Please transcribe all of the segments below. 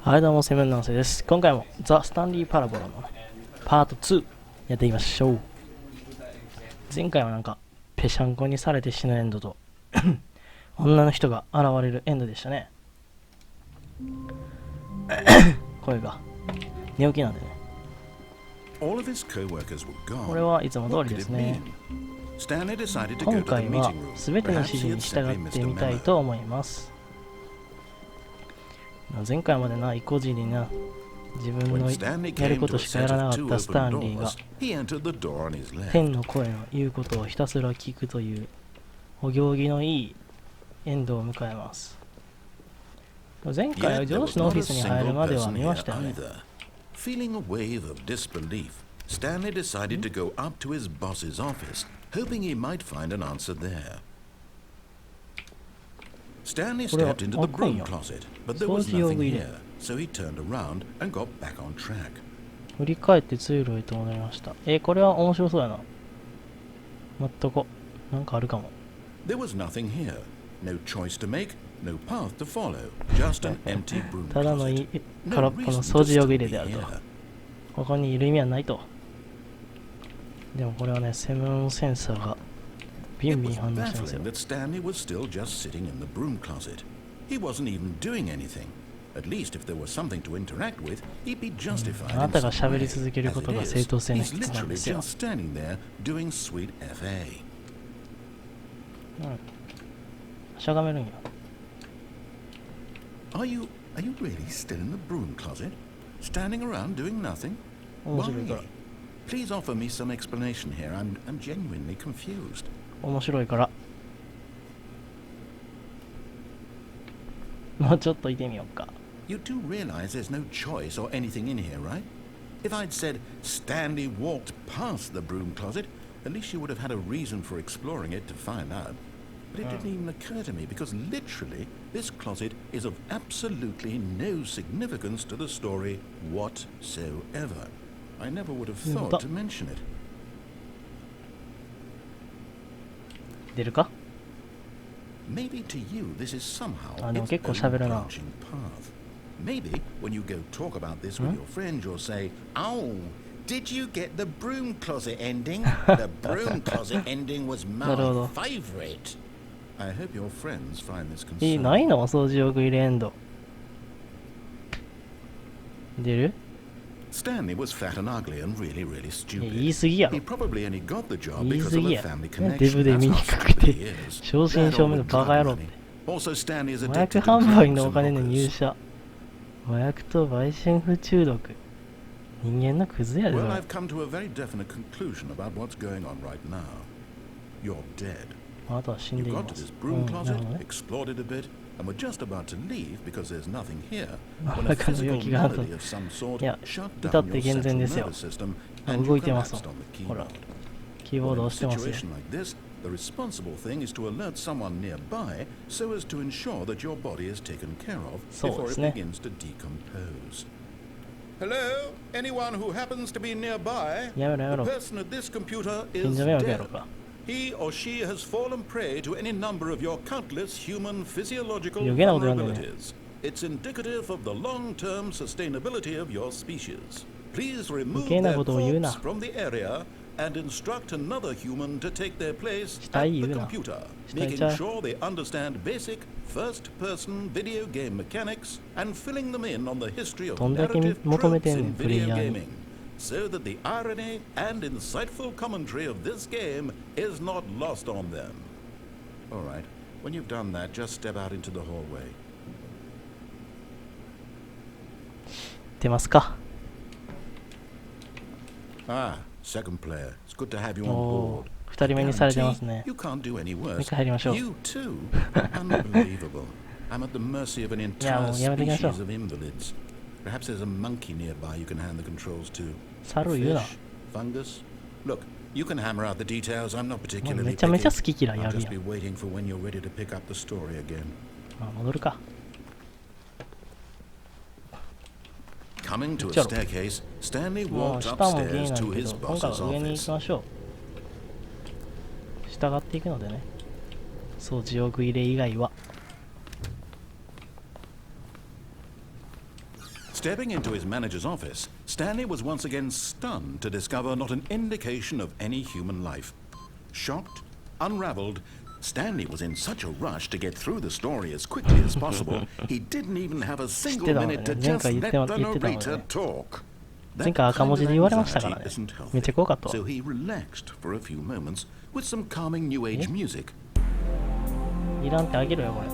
はい、どうも、セブンナンセです。今回もザ・スタンリー・パラボラのパート2やっていきましょう。前回はなんか、ぺしゃんこにされて死ぬエンドと、女の人が現れるエンドでしたね。声が寝起きなんでね。これはいつも通りですね。今回は全ての指示に従ってみたいと思います。前回までな、意固地にな、自分のやることしかやらなかったスタンリーが、天の声の言うことをひたすら聞くという、お行儀のいいエンドを迎えます。前回は上司のオフィスに入るまでは見ましたよね。Feeling a wave of disbelief, Stanley decided to go up to his boss's office, hoping he might find an answer there. Stanley stepped into the broom closet, but there was nothing here, so he turned around and got back on track. 振り返って通路へと戻りました。これは面白そうやな。待っとこ。なんかあるかも。There was nothing here. No choice to make, no path to follow, just an empty broom ただの closet. 空っぽの掃除用具入れであると。ここにいる意味はないと。でもこれはね、セブンセンサーがビンビン反応してますよ。That Stanley was still just sitting in the broom closet. He wasn't even doing anything. At least if there was something to interact with, he'd be justified. あなたが喋り続けることが正当性の He's 一つなん literally ですよ。 just standing there doing sweet FA. しゃがめるんや。Are you really still in the broom closet? Standing around doing nothing? 面白いから。 Please offer me some explanation here. I'm genuinely confused. 面白いから。もうちょっといてみようか。You do realize there's no choice or anything in here, right? If I'd said Stanley walked past the broom closet, at least you would have had a reason for exploring it to find out. But it didn't even occur to me because literally this closet is of absolutely no significance to the story whatsoever. I never would have thought to mention it. 出るか？ Maybe to you this is somehow its でも own 結構喋るな。 branching path. Maybe when you go talk about this with your friend, you'll say, "Oh, did you get the broom closet ending? The broom closet ending was my favorite." I hope your friends find this ない concerning. の？お掃除用具入れエンド。出る？ Stanley was fat and ugly and really, really 言い stupid. 過ぎやろ。 He probably only got the job 言い because 過 of ぎ a や。 family デブ connection. で That's 見に how くく stupid て he is. 正真 That 正 or 銘の with バカ drug 野郎って。 money. Also, Stanley is 麻薬 addicted to 販売 drugs のお and 金の入 hookers. 社。麻薬と売春婦中毒。人間のクズやで。 Well, I've come to a very definite conclusion about what's going on right now. You're dead. あなたは死ん You でい got ま to す。 this うん、 broom なる closet, ほどね。 explored it a bit, and were just about to leave because there's nothing here when 麻 a 薬の physical 容器があると。 malady of some sort いや、 shut 至 down って your 健 central 全ですよ。 nervous system and 動 you いてますも collapsed ん。 on the ほら、 keyboard. キーボー Well, ド in 押 a してますよ。 situation like this, the responsible thing is to alert someone nearby so as to ensure that your body is taken care of before it begins to decompose. Hello? Anyone who happens to be nearby? やめろやめ The ろ。 person at this computer 近 is 所迷惑やろ dead. か。 He or she has fallen prey to any number of your countless human physiological 余計なこと言わんでね。 vulnerabilities. It's indicative of the long-term sustainability of your species. Please remove 余計な their ことを言うな。 corpse from the area and instruct another human to take their place した at い the 言うな。 computer, したい making ちゃう。 sure they understand basic first-person video game mechanics and filling them in on the history of どんだけ narrative 求め tropes てんねん、 in プレイ video ヤーに。 gaming, so that the irony and insightful commentary of this game is not lost on them. All right, when you've done that, just step out into the hallway. 出ますか。 Ah, second player. It's good to have you on お board. ー、二人目にされてます Guarantee ね。 you can't do any もう worse. 一回入りましょう。 You too? Unbelievable. I'm at the mercy of an いや、も entire うやめていきましょ species う。 of invalids. Perhaps there's a monkey nearby you can hand the controls to. 猿言うな。 Fish, fungus. Look, you can hammer out the details. I'm not もう particularly めちゃめちゃ picky. 好き嫌い I'll やる just や be ん。 waiting for when you're ready to pick up the story again. まあ、戻るか。 Coming to a こっちやろ。 staircase, Stanley もう walked 下もゲー upstairs なん to だけ his ど、今回 boss's は上に行 office. きましょう。従っていくのでね。掃除用具入れ以外は。Stepping into his manager's office, Stanley was once again stunned to discover not an indication of any human life. Shocked, unraveled, Stanley was in such a rush to get through the story as quickly as possible, he didn't even have a single minute to just let the narrator talk. 前回赤文字で言われましたからね。めっちゃ怖かったわ。 So he relaxed for a few moments with some calming new age music. いらんってあげろよこれ。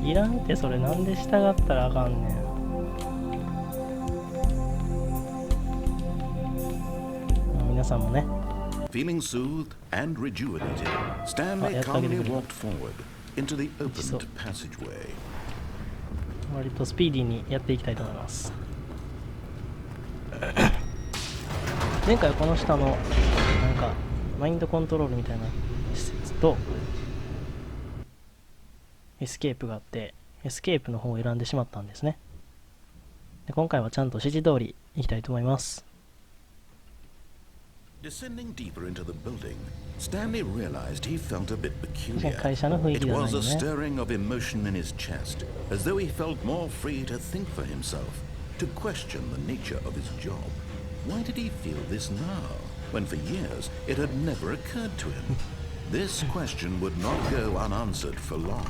いらんってそれなんで従ったらあかんねん。皆さんもね。 Feeling soothed and rejuvenated, Stanley calmly walked forward into the opened passageway. 割とスピーディーにやっていきたいと思います。前回はこの下のなんかマインドコントロールみたいな施設とエスケープがあって、エスケープの方を選んでしまったんですね。で今回はちゃんと指示通りいきたいと思います。 Descending deeper into the building, Stanley realized he felt a bit peculiar. 会社の雰囲気 It じゃない was ね。 a stirring of emotion in his chest, as though he felt more free to think for himself, to question the nature of his job. Why did he feel this now, when for years it had never occurred to him? This question would not go unanswered for long.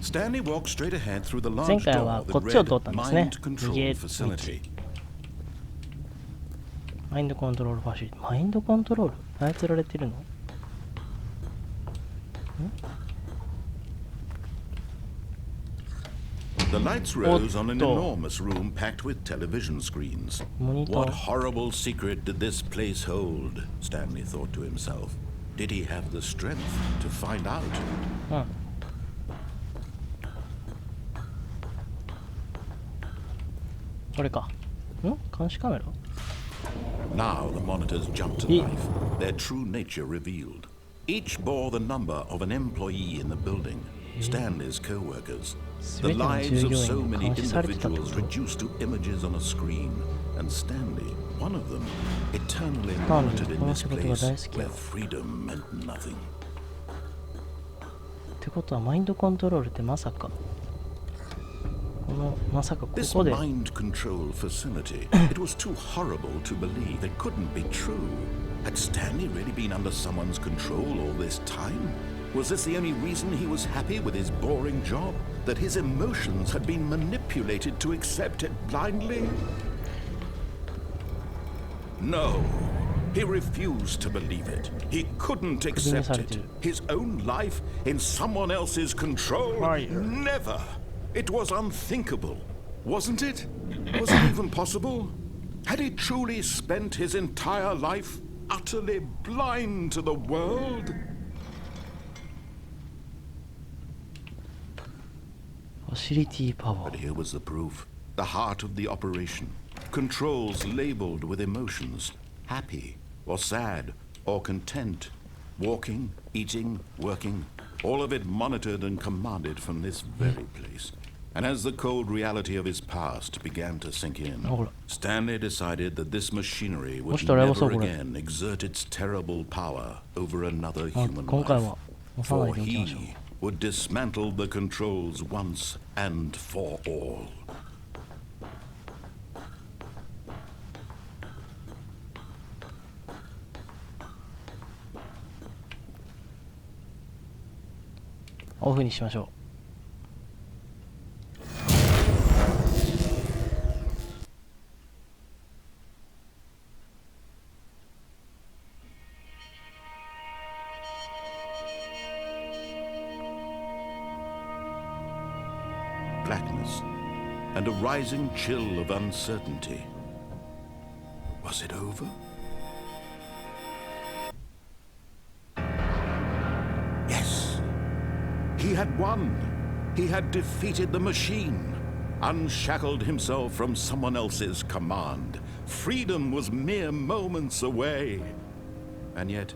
Stanley walked straight ahead through the large door that read Mind Control Facility. マインドコントロールファシリティ。マインドコントロール操られてるの？ The lights rose on an enormous room packed with television screens. What horrible secret did this place hold? Stanley thought to himself. Did he have the strength to find out? これか。監視カメラ？ Now the monitors jumped to life, their true nature revealed. Each bore the number of an employee in the building, Stanley's co-workers. The lives of so many individuals reduced to images on a screen, and Stanley, one of them, eternally monitored in this place where freedom meant nothing. ってことはマインドコントロールってまさか。 This mind control facility, it was too horrible to believe. It couldn't be true. Had Stanley really been under someone's control all this time? Was this the only reason he was happy with his boring job? That his emotions had been manipulated to accept it blindly? No. He refused to believe it. He couldn't accept it. His own life in someone else's control? Never. It was unthinkable, wasn't it? Was it even possible? Had he truly spent his entire life utterly blind to the world? Facility power. But here was the proof. The heart of the operation. Controls labeled with emotions. Happy, or sad, or content. Walking, eating, working. All of it monitored and commanded from this very place. And as the cold reality of his past began to sink in, Stanley decided that this machinery would never again exert its terrible power over another human life. For he would dismantle the controls once and for all. Off にしましょう。Blackness and a rising chill of uncertainty. Was it over? Yes. He had won. He had defeated the machine, unshackled himself from someone else's command. Freedom was mere moments away. And yet,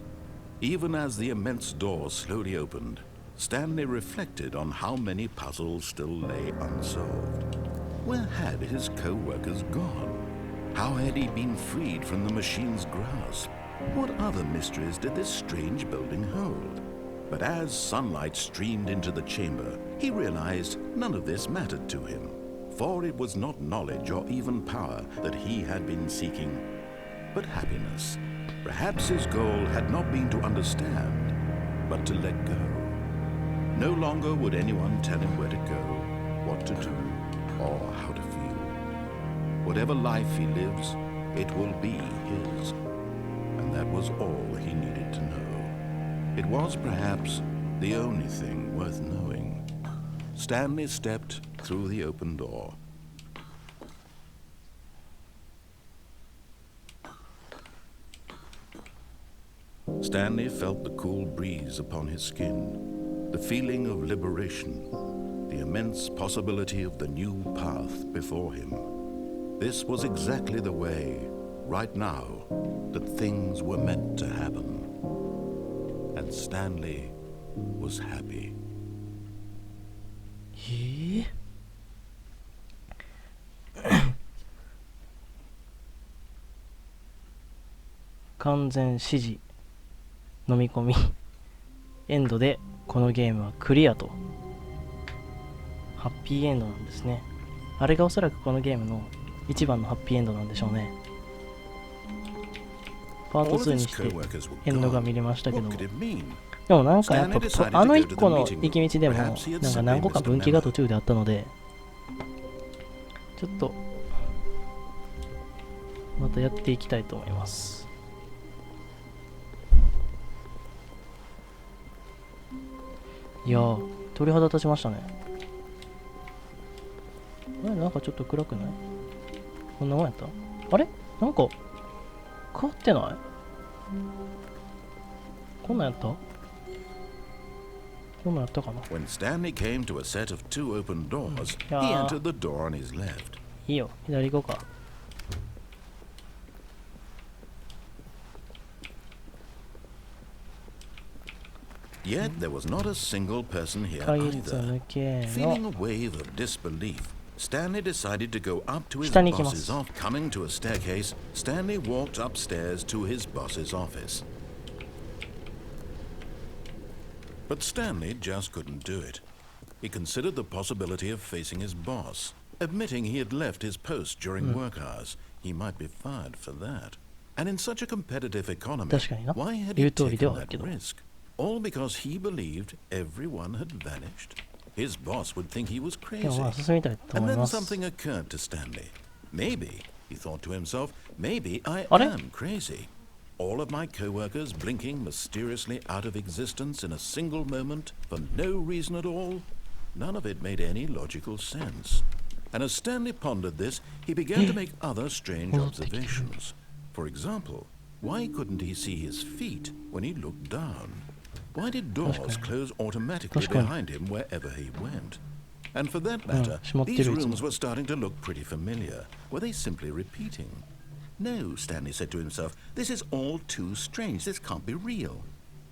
even as the immense door slowly opened, Stanley reflected on how many puzzles still lay unsolved. Where had his co-workers gone? How had he been freed from the machine's grasp? What other mysteries did this strange building hold? But as sunlight streamed into the chamber, he realized none of this mattered to him, for it was not knowledge or even power that he had been seeking, but happiness. Perhaps his goal had not been to understand, but to let go. No longer would anyone tell him where to go, what to do, or how to feel. Whatever life he lives, it will be his. And that was all he needed to know. It was perhaps the only thing worth knowing. Stanley stepped through the open door. Stanley felt the cool breeze upon his skin, the feeling of liberation, the immense possibility of the new path before him. This was exactly the way, right now, that things were meant to happen. And Stanley was happy. 完全指示飲み込みエンドでこのゲームはクリアと。ハッピーエンドなんですね。あれがおそらくこのゲームの一番のハッピーエンドなんでしょうね。パート2にしてエンドが見れましたけども、でもなんかやっぱあの1個の行き道でもなんか何個か分岐が途中であったので、ちょっとまたやっていきたいと思います。いやー、鳥肌立ちましたね。あれ、なんかちょっと暗くない？こんなもんやった？あれ？なんか変わってない？こんなんやった？こんなんやったかな？ When Stanley came to a set of two open doors, he entered the door on his left. いいよ、左行こうか。Yet there was not a single person here either. Feeling a wave of disbelief, Stanley decided to go up to his boss's office. Coming to a staircase, Stanley walked upstairs to his boss's office. But Stanley just couldn't do it. He considered the possibility of facing his boss, admitting he had left his post during work hours. He might be fired for that. And in such a competitive economy, why had he taken that risk? All because he believed everyone had vanished. His boss would think he was crazy. And then something occurred to Stanley. Maybe, he thought to himself, maybe I am crazy. All of my co-workers blinking mysteriously out of existence in a single moment for no reason at all. None of it made any logical sense. And as Stanley pondered this, he began to make other strange observations. For example, why couldn't he see his feet when he looked down? Why did doors close automatically behind him wherever he went? And for that matter, these rooms were starting to look pretty familiar. Were they simply repeating? No, Stanley said to himself, this is all too strange. This can't be real.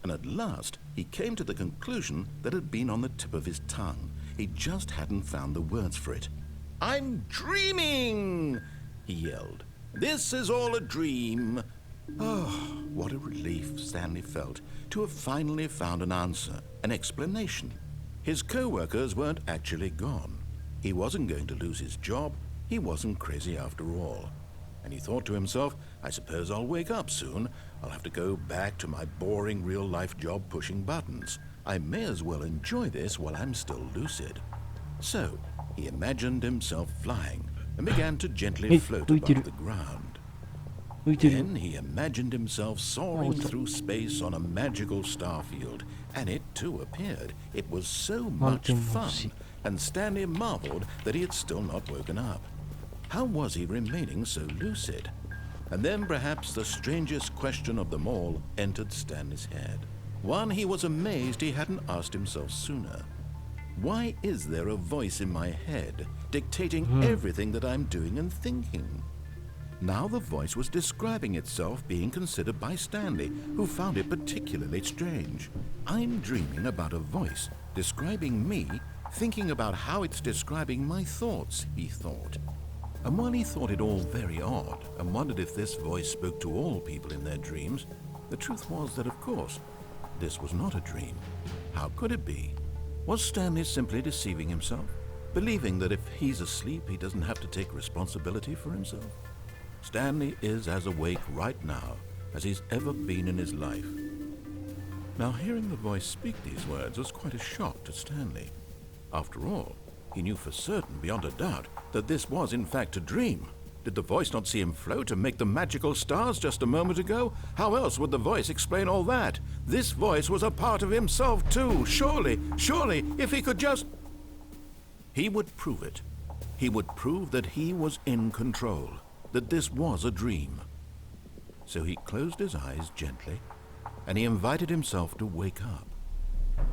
And at last, he came to the conclusion that had been on the tip of his tongue. He just hadn't found the words for it. I'm dreaming, he yelled. This is all a dream. Oh, what a relief Stanley felt to have finally found an answer, an explanation. His co-workers weren't actually gone. He wasn't going to lose his job. He wasn't crazy after all. And he thought to himself, I suppose I'll wake up soon. I'll have to go back to my boring real-life job pushing buttons. I may as well enjoy this while I'm still lucid. So, he imagined himself flying and began to gently float above the ground. Then he imagined himself soaring through space on a magical starfield, and it too appeared. It was so much fun, and Stanley marveled that he had still not woken up. How was he remaining so lucid? And then perhaps the strangest question of them all entered Stanley's head. One he was amazed he hadn't asked himself sooner. Why is there a voice in my head dictating everything that I'm doing and thinking? Now the voice was describing itself being considered by Stanley, who found it particularly strange. I'm dreaming about a voice describing me, thinking about how it's describing my thoughts, he thought. And while he thought it all very odd and wondered if this voice spoke to all people in their dreams, the truth was that, of course, this was not a dream. How could it be? Was Stanley simply deceiving himself? Believing that if he's asleep, he doesn't have to take responsibility for himself? Stanley is as awake right now as he's ever been in his life. Now, hearing the voice speak these words was quite a shock to Stanley. After all, he knew for certain, beyond a doubt, that this was in fact a dream. Did the voice not see him float and make the magical stars just a moment ago? How else would the voice explain all that? This voice was a part of himself too. Surely, if he could just... He would prove it. He would prove that he was in control, that this was a dream. So he closed his eyes gently, and he invited himself to wake up.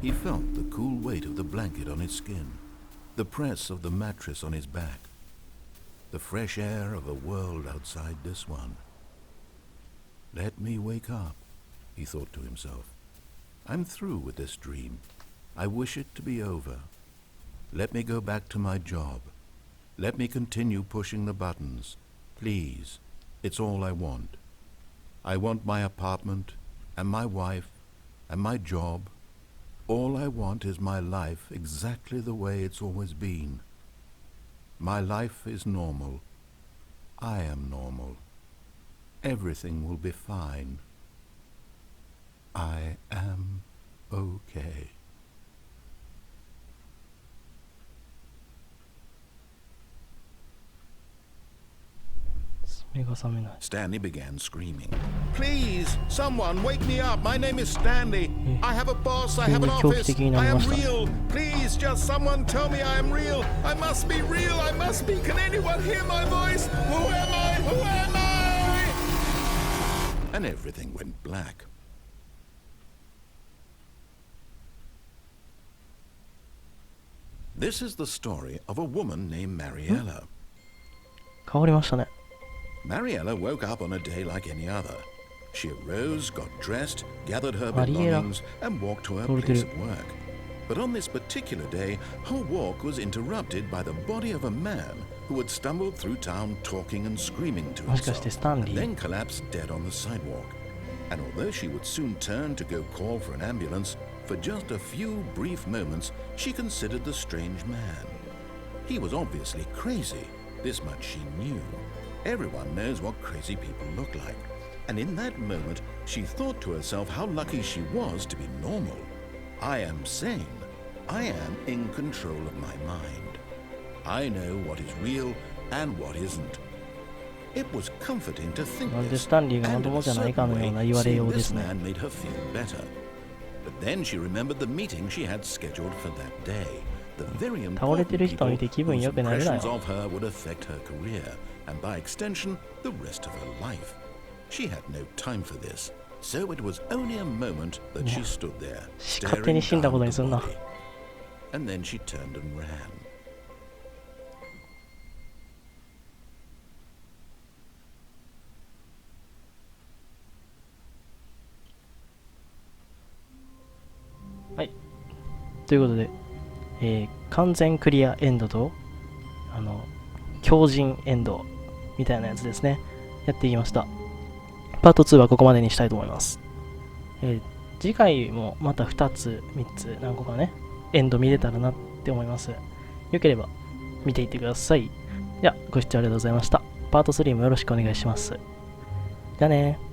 He felt the cool weight of the blanket on his skin, the press of the mattress on his back, the fresh air of a world outside this one. Let me wake up, he thought to himself. I'm through with this dream. I wish it to be over. Let me go back to my job. Let me continue pushing the buttons. Please, it's all I want. I want my apartment, and my wife, and my job. All I want is my life exactly the way it's always been. My life is normal. I am normal. Everything will be fine. I am okay. Stanley began screaming. Please, someone wake me up. My name is Stanley. I have a boss. I have an office. I am real. Please, just someone tell me I am real. I must be real. I must be. Can anyone hear my voice? Who am I? Who am I? And everything went black. This is the story of a woman named Mariella. 変わりましたね。 Mariella woke up on a day like any other. She arose, got dressed, gathered her belongings, and walked to her place of work. But on this particular day, her walk was interrupted by the body of a man who had stumbled through town talking and screaming to himself, and then collapsed dead on the sidewalk. And although she would soon turn to go call for an ambulance, for just a few brief moments, she considered the strange man. He was obviously crazy. This much she knew. Everyone knows what crazy people look like. And in that moment, she thought to herself how lucky she was to be normal. I am sane. I am in control of my mind. I know what is real and what isn't. It was comforting to think this, and in a certain way, seeing this man made her feel better. But then she remembered the meeting she had scheduled for that day. The very important people whose impressions of her would affect her career, and by extension, the rest of her life. She had no time for this, so it was only a moment that she stood there, staring down the body. And then she turned and ran. Right. ということで、完全クリアエンドと強靭エンドみたいなやつですね、やっていきました。パート2はここまでにしたいと思います。次回もまた2つ3つ何個かねエンド見れたらなって思います。よければ見ていってください。ではご視聴ありがとうございました。パート3もよろしくお願いします。じゃあねー。